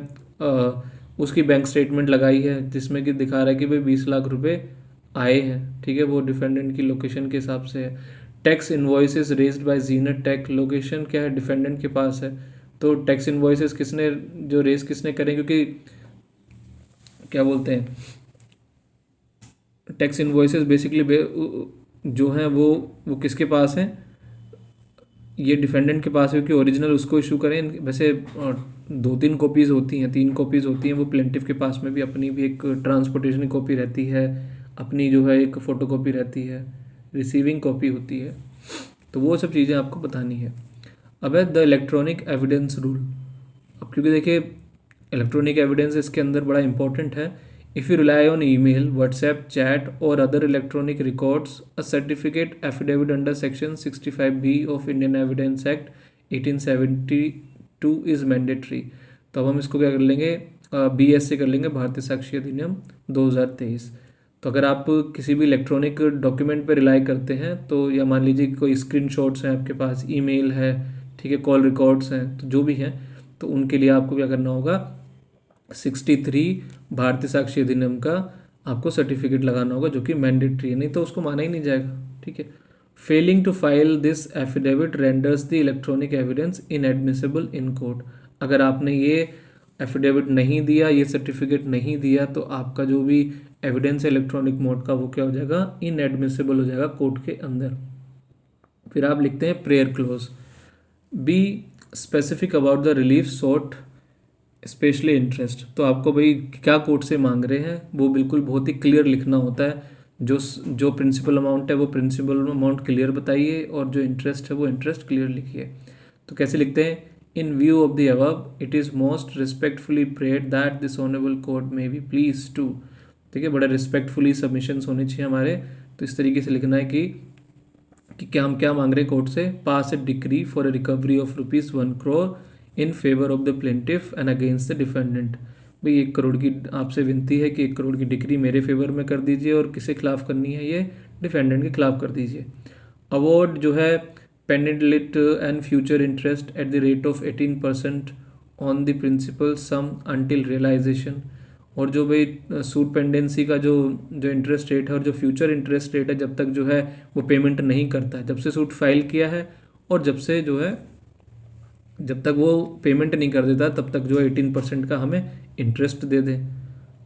उसकी बैंक स्टेटमेंट लगाई है जिसमें कि दिखा रहा है कि भाई 20 लाख रुपए आए हैं, ठीक है, वो डिफेंडेंट की लोकेशन के हिसाब से है। Tax invoices raised by Zeenat tech, location क्या है डिफेंडेंट के पास है, तो टैक्स इन्वॉइसेस किसने करें, क्योंकि क्या बोलते हैं टैक्स इन्वॉइसेस बेसिकली जो हैं वो किसके पास हैं, ये डिफेंडेंट के पास है, क्योंकि ओरिजिनल उसको इशू करें। वैसे 2-3 कॉपीज़ होती हैं, 3 कॉपीज़ होती हैं, वो प्लेंटिफ के पास में भी अपनी भी एक ट्रांसपोर्टेशन कॉपी रहती है, अपनी जो है एक फ़ोटो कॉपी रहती है, रिसीविंग कॉपी होती है, तो वो सब चीज़ें आपको बतानी है। अब है द इलेक्ट्रॉनिक एविडेंस रूल। अब क्योंकि देखिए इलेक्ट्रॉनिक एविडेंस इसके अंदर बड़ा इंपॉर्टेंट है, If you rely on email, WhatsApp, chat, or other electronic records, a certificate affidavit under Section 65B of Indian Evidence Act 1872 is mandatory. तो अब हम इसको क्या कर लेंगे, BS से कर लेंगे, भारतीय साक्षी अधिनियम 2023। तो अगर आप किसी भी इलेक्ट्रॉनिक डॉक्यूमेंट पे रिलाई करते हैं तो, या मान लीजिए कोई स्क्रीनशॉट्स हैं आपके पास, ईमेल है, ठीक है, कॉल रिकॉर्ड्स हैं, तो जो भी हैं, तो उनके लिए आपको क्या करना होगा, 63 भारतीय साक्षी अधिनियम का आपको सर्टिफिकेट लगाना होगा, जो कि मैंडेटरी है, नहीं तो उसको माना ही नहीं जाएगा। ठीक है। Failing to file this affidavit renders the electronic evidence inadmissible in court. अगर आपने ये एफिडेविट नहीं दिया, ये सर्टिफिकेट नहीं दिया, तो आपका जो भी एविडेंस है इलेक्ट्रॉनिक मोड का, वो क्या हो जाएगा, इनएडमिसिबल हो जाएगा कोर्ट के अंदर। फिर आप लिखते हैं prayer clause, be specific about the relief sought specially interest. तो आपको भाई क्या कोर्ट से मांग रहे हैं वो बिल्कुल बहुत ही क्लियर लिखना होता है। जो जो प्रिंसिपल अमाउंट है वो प्रिंसिपल अमाउंट क्लियर बताइए, और जो इंटरेस्ट है वो इंटरेस्ट क्लियर लिखिए। तो कैसे लिखते हैं, in view of the above it is most respectfully prayed that this honourable court may be pleased to. ठीक है, बड़ा रिस्पेक्टफुली सबमिशंस होने चाहिए हमारे। तो इस तरीके से लिखना है कि क्या हम क्या मांग रहे हैं कोर्ट से, pass a decree for a recovery of ₹1 crore in favour of the plaintiff and against the defendant. भाई 1 करोड़ की आपसे विनती है कि 1 करोड़ की डिक्री मेरे फेवर में कर दीजिए, और किसके खिलाफ करनी है, ये डिफेंडेंट के खिलाफ कर दीजिए। अवॉर्ड जो है pendente lite and future interest at the rate of 18% on the principal sum until realisation. और जो भाई सूट पेंडेंसी का जो जो इंटरेस्ट रेट है और जो फ्यूचर इंटरेस्ट रेट है, जब तक जो है वो पेमेंट नहीं करता है, जब से सूट फाइल किया है और जब से जो है, जब तक वो पेमेंट नहीं कर देता तब तक जो है 18% का हमें interest they they.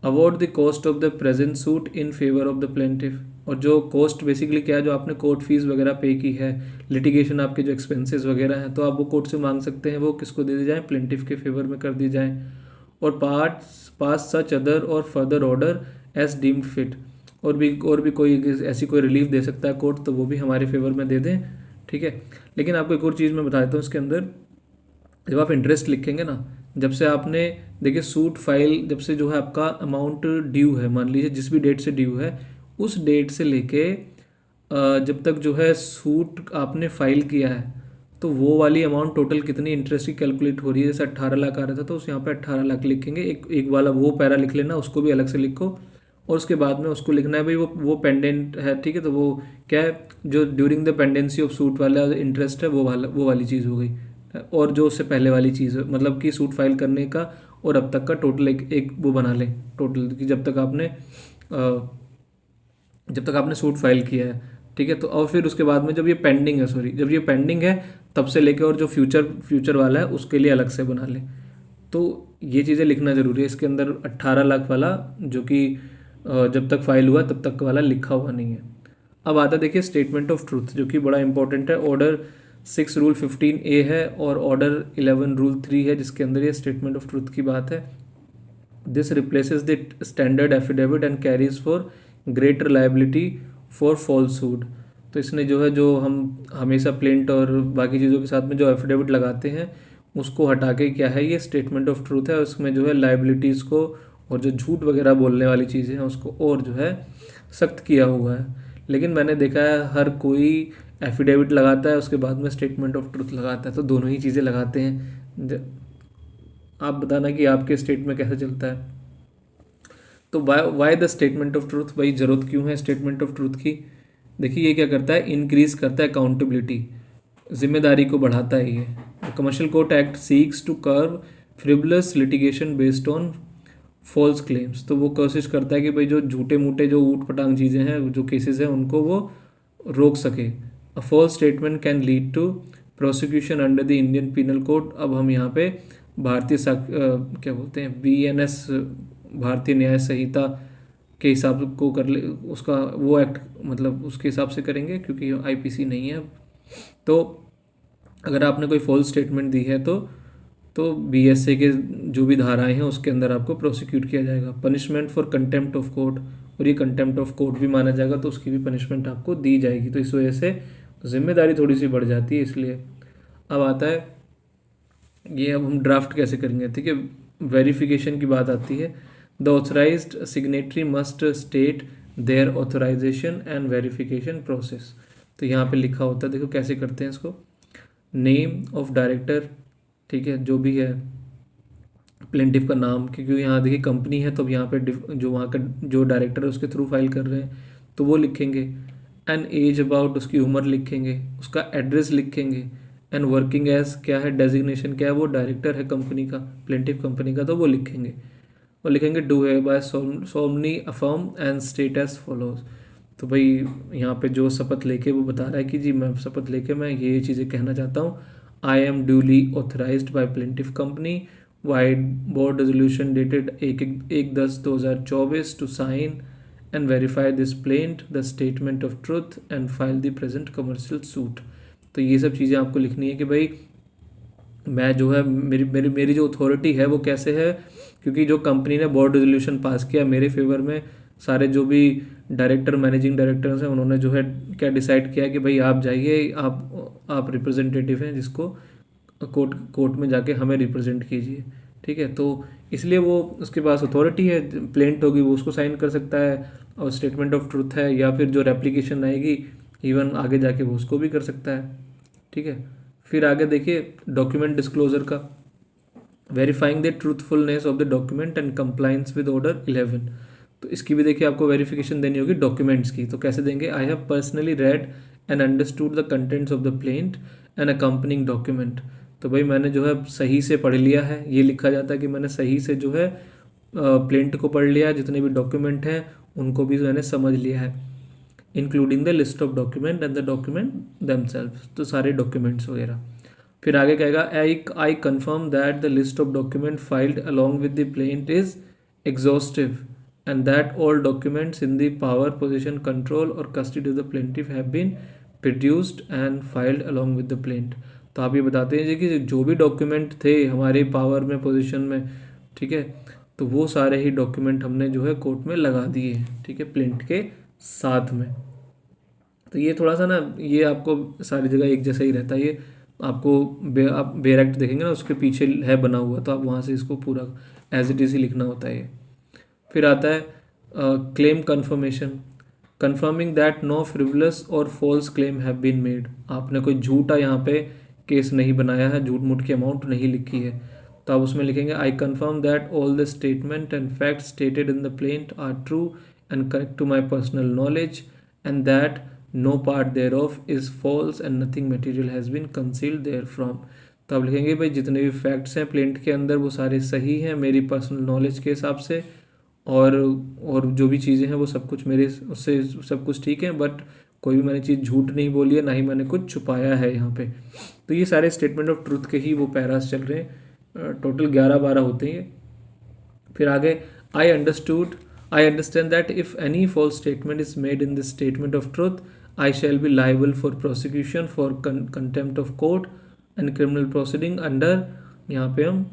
Award the cost of the present suit in favour of the plaintiff. और जो कॉस्ट बेसिकली क्या है, जो आपने कोर्ट फीस वगैरह पे की है, लिटिगेशन आपके जो एक्सपेंसेस वगैरह हैं, तो आप वो कोर्ट से मांग सकते हैं, वो किसको दे दी जाए, प्लेंटिफ के फेवर में कर दी जाए। और पास सच अदर और further order as deemed fit. और भी कोई ऐसी कोई रिलीफ दे सकता है कोर्ट, तो वो भी हमारे फेवर में दे दें। ठीक है। लेकिन आपको एक और चीज़ मैं बता देता हूँ इसके अंदर, जब आप इंटरेस्ट लिखेंगे ना, जब से आपने देखिए सूट फाइल, जब से जो है आपका अमाउंट ड्यू है, मान लीजिए जिस भी डेट से ड्यू है, उस डेट से लेके जब तक जो है सूट आपने फाइल किया है, तो वो वाली अमाउंट टोटल कितनी इंटरेस्ट की कैलकुलेट हो रही है। जैसे 18 लाख आ रहा था, तो उस यहाँ पे 18 लाख लिखेंगे। एक वाला वो पैरा लिख लेना, उसको भी अलग से लिखो, और उसके बाद में उसको लिखना है भाई वो पेंडेंट है। ठीक है, तो वो क्या है, जो during the pendency of suit वाला इंटरेस्ट है, वो वाली चीज़ हो गई। और जो उससे पहले वाली चीज़ है, मतलब कि सूट फाइल करने का और अब तक का टोटल एक वो बना लें टोटल, कि जब तक आपने सूट फाइल किया है। ठीक है। तो और फिर उसके बाद में जब ये पेंडिंग है, जब ये पेंडिंग है तब से लेके, और जो फ्यूचर वाला है उसके लिए अलग से बना लें। तो ये चीज़ें लिखना ज़रूरी है। इसके अंदर 18 लाख वाला, जो कि जब तक फाइल हुआ तब तक वाला लिखा हुआ नहीं है। अब आता देखिए स्टेटमेंट ऑफ ट्रूथ, जो कि बड़ा इंपॉर्टेंट है। ऑर्डर 6 रूल 15A है, और ऑर्डर 11 रूल 3 है, जिसके अंदर ये स्टेटमेंट ऑफ ट्रूथ की बात है। This replaces the standard affidavit and carries for greater liability for falsehood. तो इसने जो है, जो हम हमेशा प्लेंट और बाकी चीज़ों के साथ में जो एफिडेविट लगाते हैं, उसको हटा के क्या है, ये स्टेटमेंट ऑफ ट्रूथ है। उसमें जो है लाइबिलिटीज़ को और जो झूठ वगैरह बोलने वाली चीज़ें हैं उसको और जो है सख्त किया हुआ है। लेकिन मैंने देखा है हर कोई एफिडेविट लगाता है, उसके बाद में स्टेटमेंट ऑफ ट्रूथ लगाता है, तो दोनों ही चीज़ें लगाते हैं। आप बताना कि आपके स्टेट में कैसे चलता है। तो why the statement of truth, भाई ज़रूरत क्यों है स्टेटमेंट ऑफ ट्रूथ की। देखिए ये क्या करता है, इंक्रीज करता है अकाउंटेबिलिटी, जिम्मेदारी को बढ़ाता है ये। Commercial court act seeks to curb frivolous litigation based on false claims. तो वो कोशिश करता है कि भाई जो झूठे मूठे जो ऊट पटांग चीज़ें हैं, जो केसेस हैं, उनको वो रोक सके। A false statement can lead to prosecution under the Indian Penal Code. अब हम यहाँ पे क्या बोलते हैं, BNS, भारतीय न्याय संहिता के हिसाब को कर ले, उसका वो एक्ट, मतलब उसके हिसाब से करेंगे, क्योंकि IPC नहीं है अब। तो अगर आपने कोई फॉल्स स्टेटमेंट दी है तो BSA के जो भी धाराएं हैं उसके अंदर आपको प्रोसिक्यूट किया जाएगा। Punishment for contempt of court, और ये कंटेम्प्ट ऑफ कोर्ट भी माना जाएगा, तो उसकी भी पनिशमेंट आपको दी जाएगी। तो इस वजह से जिम्मेदारी थोड़ी सी बढ़ जाती है। इसलिए अब आता है ये, अब हम ड्राफ्ट कैसे करेंगे। ठीक है, वेरिफिकेशन की बात आती है। The authorised signatory must state their authorisation and verification process. तो यहाँ पे लिखा होता है, देखो कैसे करते हैं इसको। नेम ऑफ डायरेक्टर, ठीक है, जो भी है प्लेंटिफ का नाम, क्योंकि यहाँ देखिए कंपनी है तो अब यहाँ पे जो वहाँ का जो डायरेक्टर है उसके थ्रू फाइल कर रहे हैं तो वो लिखेंगे। एन एज अबाउट, उसकी उम्र लिखेंगे, उसका एड्रेस लिखेंगे। एंड वर्किंग एज क्या है, डेजिग्नेशन क्या है, वो डायरेक्टर है कंपनी का, प्लेंटिफ कंपनी का, तो वो लिखेंगे। और लिखेंगे do hereby solemnly affirm and state as follows. तो भाई यहाँ पे जो शपथ लेके वो बता रहा है कि जी मैं शपथ लेके मैं ये चीज़ें कहना चाहता हूँ। I am duly authorised by plaintiff company vide board resolution dated 1/10/2024 to sign and verify this plaint the statement of truth and file the present commercial suit. तो ये सब चीज़ें आपको लिखनी है कि भाई मैं जो है मेरी मेरी मेरी जो अथॉरिटी है वो कैसे है, क्योंकि जो कंपनी ने बोर्ड रेजोल्यूशन पास किया मेरे फेवर में, सारे जो भी डायरेक्टर मैनेजिंग डायरेक्टर्स हैं उन्होंने जो है क्या डिसाइड किया कि भाई आप जाइए, आप रिप्रेजेंटेटिव हैं जिसको कोर्ट में जाके हमें रिप्रेजेंट कीजिए, ठीक है। तो इसलिए वो उसके पास अथॉरिटी है, प्लेंट होगी वो उसको साइन कर सकता है, और स्टेटमेंट ऑफ ट्रुथ है या फिर जो रेप्लिकेशन आएगी इवन आगे जाके वो उसको भी कर सकता है, ठीक है। फिर आगे देखिए डॉक्यूमेंट डिस्क्लोजर का, verifying the truthfulness of the document and compliance with order 11। तो इसकी भी देखिए आपको वेरिफिकेशन देनी होगी डॉक्यूमेंट्स की। तो कैसे देंगे, I have personally red and understood the contents of the plaint and accompanying document. तो भाई मैंने जो है सही से पढ़ लिया है, ये लिखा जाता है कि मैंने सही से जो है प्लेंट को पढ़ लिया है, जितने भी डॉक्यूमेंट हैं उनको भी मैंने समझ लिया है, including the list of document and the document themselves, तो सारे डॉक्यूमेंट्स वगैरह। फिर आगे कहेगा I confirm that the list of document filed along with the plaint is exhaustive and that all documents in the power position control और custody of the plaintiff have been produced and filed along with the plaint. तो आप ये बताते हैं जी कि जो भी डॉक्यूमेंट थे हमारे पावर में पोजीशन में, ठीक है, तो वो सारे ही डॉक्यूमेंट हमने जो है कोर्ट में लगा दिए, ठीक है, प्लेंट के साथ में। तो ये थोड़ा सा ना, ये आपको सारी जगह एक जैसा ही रहता है। ये आपको आप बेयर एक्ट देखेंगे ना, उसके पीछे है बना हुआ, तो आप वहाँ से इसको पूरा एज इट इज ही लिखना होता है ये। फिर आता है claim confirmation, confirming that no frivolous और false claim have been made. आपने कोई झूठा यहाँ पे केस नहीं बनाया है, झूठ मूठ की अमाउंट नहीं लिखी है, तो आप उसमें लिखेंगे I confirm that all the statement and facts stated in the plaint are true and correct to my personal knowledge and that no part thereof is false and nothing material has been concealed therefrom. तो आप लिखेंगे भाई जितने भी फैक्ट्स हैं प्लेंट के अंदर वो सारे सही हैं मेरी पर्सनल नॉलेज के हिसाब से, और जो भी चीज़ें हैं वो सब कुछ मेरे उससे सब कुछ ठीक है, बट कोई भी मैंने चीज़ झूठ नहीं बोली है, ना ही मैंने कुछ छुपाया है यहाँ पे। तो ये सारे स्टेटमेंट ऑफ ट्रूथ के ही वो पैरास चल रहे हैं, टोटल 11-12 होते हैं। फिर आगे I understand that if any false statement is made in this statement of truth I shall be liable for prosecution for contempt of court and criminal proceeding under, यहाँ पे हम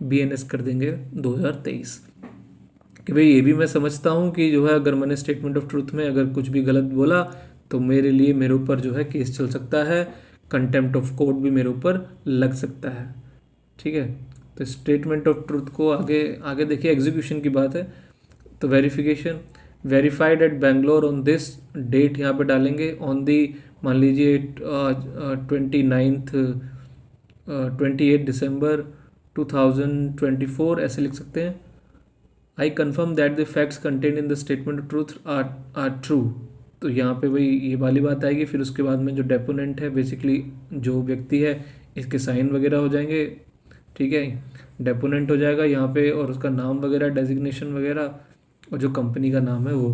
BNS कर देंगे 2023। कि भाई ये भी मैं समझता हूँ कि जो है अगर मैंने स्टेटमेंट ऑफ ट्रूथ में अगर कुछ भी गलत बोला तो मेरे ऊपर जो है केस चल सकता है, कंटेम्प्ट ऑफ कोर्ट भी मेरे ऊपर लग सकता है, ठीक है। तो स्टेटमेंट ऑफ ट्रूथ को आगे देखिए एग्जीक्यूशन की बात है। तो verification, verified at Bangalore on this date यहाँ पे डालेंगे, ऑन दी मान लीजिए 28 दिसंबर 2024 ऐसे लिख सकते हैं। I confirm that the facts content in the statement of truth are true. तो यहाँ पे वही ये वाली बात आएगी। फिर उसके बाद में जो डेपोनेंट है बेसिकली जो व्यक्ति है इसके साइन वगैरह हो जाएंगे, ठीक है, डेपोनेंट हो जाएगा यहाँ पे, और उसका नाम वगैरह डेजिग्नेशन वगैरह और जो कंपनी का नाम है वो,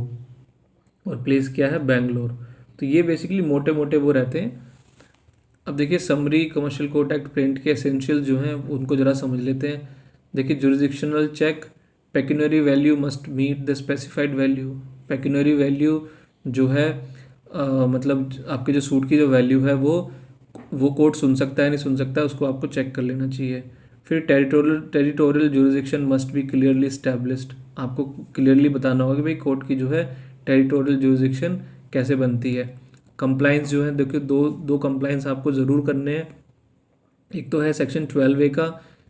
और प्लेस क्या है बेंगलोर। तो ये बेसिकली मोटे मोटे वो रहते हैं। अब देखिए summary commercial court act plaint के एसेंशियल जो हैं उनको ज़रा समझ लेते हैं। देखिए jurisdictional check, pecuniary value must meet the specified value. Pecuniary value जो है मतलब आपके जो सूट की जो वैल्यू है वो कोर्ट सुन सकता है नहीं सुन सकता है, उसको आपको चेक कर लेना चाहिए। फिर territorial jurisdiction must be clearly established. आपको क्लियरली बताना होगा कि भाई कोर्ट की जो है टेरिटोरियल जुरिडिक्शन कैसे बनती है। कंप्लाइंस जो है देखिए दो कंप्लाइंस आपको ज़रूर करने हैं। एक तो है सेक्शन 12A का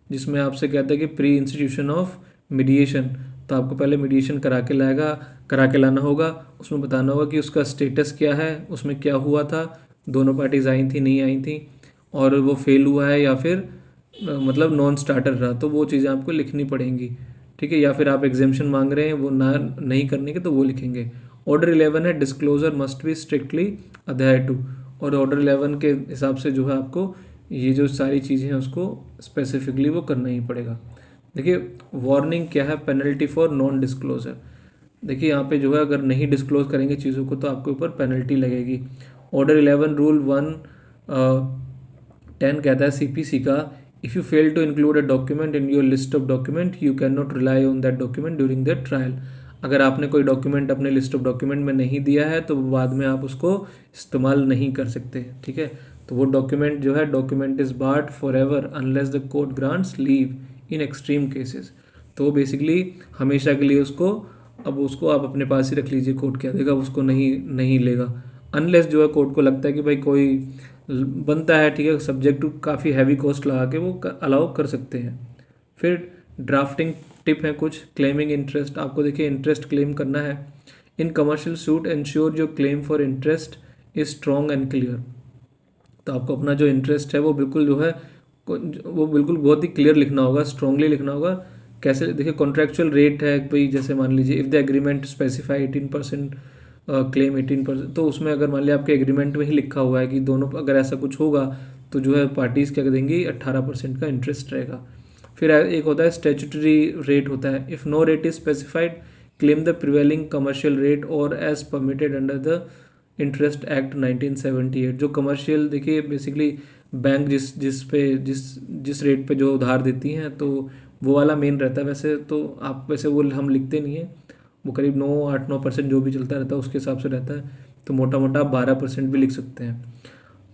जिसमें आपसे कहता है कि प्री इंस्टीट्यूशन ऑफ मीडिएशन, तो आपको पहले मीडिएशन करा के लाना होगा। उसमें बताना होगा कि उसका स्टेटस क्या है, उसमें क्या हुआ था, दोनों पार्टीज़ आई थी नहीं आई थी, और वो फेल हुआ है या फिर मतलब नॉन स्टार्टर रहा, तो वो चीज़ें आपको लिखनी पड़ेंगी। ठीक है, या फिर आप एग्जामेशन मांग रहे हैं वो ना नहीं करने के, तो वो लिखेंगे। ऑर्डर 11 है डिस्क्लोजर मस्ट बी स्ट्रिक्टली अध्याय 2, और ऑर्डर 11 के हिसाब से जो है आपको ये जो सारी चीज़ें हैं उसको स्पेसिफिकली वो करना ही पड़ेगा। देखिए वार्निंग क्या है, पेनल्टी फॉर नॉन डिस्क्लोजर। देखिए यहाँ पे जो है अगर नहीं डिस्क्लोज करेंगे चीज़ों को तो आपके ऊपर पेनल्टी लगेगी। ऑर्डर 11 रूल 110 कहता है सीपीसी का, if you fail to include a document in your list of document you can not rely on that document during the trial. अगर आपने कोई डॉक्यूमेंट अपने लिस्ट ऑफ डॉक्यूमेंट में नहीं दिया है तो बाद में आप उसको इस्तेमाल नहीं कर सकते। ठीक है, तो वो डॉक्यूमेंट जो है document is barred for ever unless the court grants leave in extreme cases. तो बेसिकली हमेशा के लिए उसको, अब उसको आप अपने पास ही रख लीजिए, कोर्ट क्या देगा उसको नहीं लेगा, अनलेस जो है कोर्ट को लगता है कि भाई कोई बनता है। ठीक है, सब्जेक्ट टू काफ़ी हैवी कॉस्ट लगा के वो अलाउ कर सकते हैं। फिर ड्राफ्टिंग टिप है कुछ, क्लेमिंग इंटरेस्ट। आपको देखिए इंटरेस्ट क्लेम करना है। In commercial suit ensure your claim for interest is strong and clear. तो आपको अपना जो इंटरेस्ट है वो बिल्कुल जो है वो बिल्कुल बहुत ही क्लियर लिखना होगा, स्ट्रांगली लिखना होगा। कैसे, देखिए कॉन्ट्रेक्चुअल रेट है भाई, जैसे मान लीजिए if the agreement specify 18% claim 18%, तो उसमें अगर मान लिया आपके एग्रीमेंट में ही लिखा हुआ है कि दोनों अगर ऐसा कुछ होगा तो जो है पार्टीज़ क्या देंगी 18% का इंटरेस्ट रहेगा। फिर एक होता है स्टेचुटरी रेट होता है, if no rate is specified claim the prevailing commercial rate और as permitted under the interest act 1978। जो कमर्शियल, देखिए बेसिकली बैंक जिस रेट पे जो उधार देती हैं तो वो वाला मेन रहता है। वैसे तो आप वैसे वो हम लिखते नहीं हैं, वो करीब 8-9% जो भी चलता रहता है उसके हिसाब से रहता है, तो मोटा मोटा आप 12% भी लिख सकते हैं।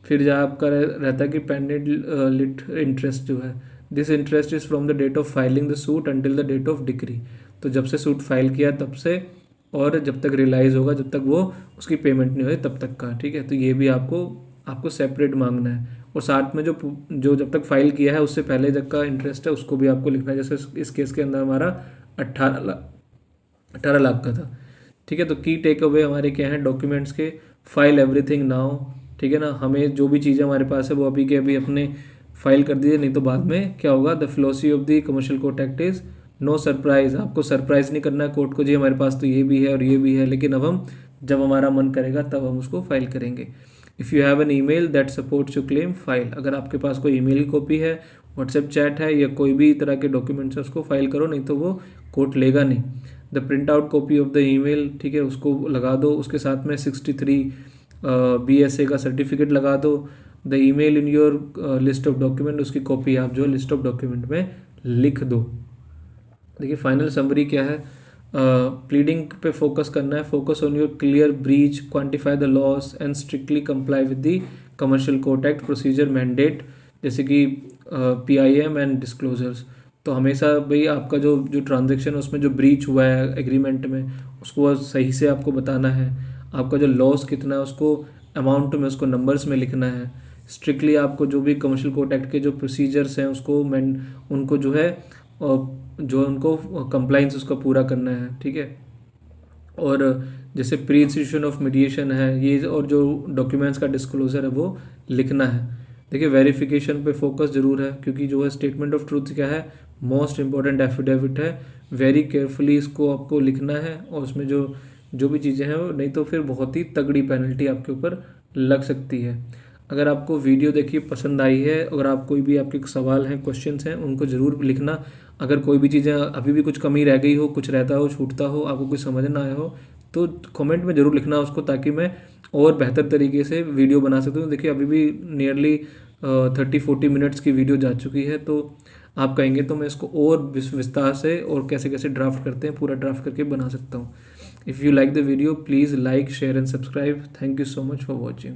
फिर जहाँ आपका रहता है कि पेंडेंट लिट इंटरेस्ट जो है, this interest is from the date of filing the suit until the date of decree. तो जब से सूट फाइल किया तब से और जब तक रियलाइज़ होगा, जब तक वो उसकी पेमेंट नहीं हुई तब तक का। ठीक है, तो ये भी आपको सेपरेट मांगना है। और साथ में जो जब तक फाइल किया है उससे पहले तक का इंटरेस्ट है उसको भी आपको लिखना है। जैसे इस केस के अंदर हमारा 18 लाख का था। ठीक है, तो की टेक अवे हमारे क्या हैं डॉक्यूमेंट्स के, फाइल एवरीथिंग नाउ। ठीक है ना, हमें जो भी चीज़ें हमारे पास है वो अभी के अभी अपने फाइल कर दीजिए, नहीं तो बाद में क्या होगा। The philosophy of the commercial court act is no surprise. आपको सरप्राइज नहीं करना है कोर्ट को, जी हमारे पास तो ये भी है और ये भी है, लेकिन अब हम जब हमारा मन करेगा तब हम उसको फाइल करेंगे। If you have an email that supports your claim file. अगर आपके पास कोई ईमेल की कॉपी है, व्हाट्सएप चैट है या कोई भी तरह के डॉक्यूमेंट्स है उसको फाइल करो, नहीं तो वो कोर्ट लेगा नहीं। The print out copy of the email, ठीक है, उसको लगा दो, उसके साथ में 63 BSA का सर्टिफिकेट लगा दो। The email in your list of document, उसकी कॉपी आप जो लिस्ट ऑफ डॉक्यूमेंट में लिख दो। देखिए फाइनल समरी क्या है, प्लीडिंग पे फोकस करना है। Focus on your clear breach, quantify the loss and strictly comply with the commercial court act procedure mandate, जैसे कि PIM एंड डिस्क्लोजर्स। तो हमेशा भाई आपका जो ट्रांजेक्शन है उसमें जो ब्रीच हुआ है एग्रीमेंट में उसको सही से आपको बताना है। आपका जो लॉस कितना है उसको अमाउंट में, उसको नंबर्स में लिखना है। स्ट्रिक्टली आपको जो भी कमर्शियल कोर्ट एक्ट के जो प्रोसीजर्स हैं उसको उनको जो है जो उनको कंप्लाइंस उसका पूरा करना है। ठीक है, और जैसे प्री इंस्टीट्यूशन ऑफ मीडिएशन है ये, और जो डॉक्यूमेंट्स का डिस्क्लोजर है वो लिखना है। देखिए वेरिफिकेशन पे फोकस जरूर है, क्योंकि जो है स्टेटमेंट ऑफ ट्रूथ क्या है, मोस्ट इंपॉर्टेंट एफिडेविट है। वेरी केयरफुली इसको आपको लिखना है, और उसमें जो भी चीज़ें हैं वो, नहीं तो फिर बहुत ही तगड़ी पेनल्टी आपके ऊपर लग सकती है। अगर आपको वीडियो देखिए पसंद आई है, अगर आप कोई भी आपके सवाल हैं, क्वेश्चंस हैं, उनको ज़रूर लिखना। अगर कोई भी चीज़ें अभी भी कुछ कमी रह गई हो, कुछ रहता हो, छूटता हो, आपको कुछ समझ ना आया हो, तो कमेंट में ज़रूर लिखना उसको, ताकि मैं और बेहतर तरीके से वीडियो बना सकता हूँ। देखिए अभी भी नियरली 30-40 मिनट्स की वीडियो जा चुकी है, तो आप कहेंगे तो मैं इसको और विस्तार से और कैसे कैसे ड्राफ्ट करते हैं पूरा ड्राफ्ट करके बना सकता हूँ। If you like the video please like share and subscribe. Thank you so much for watching.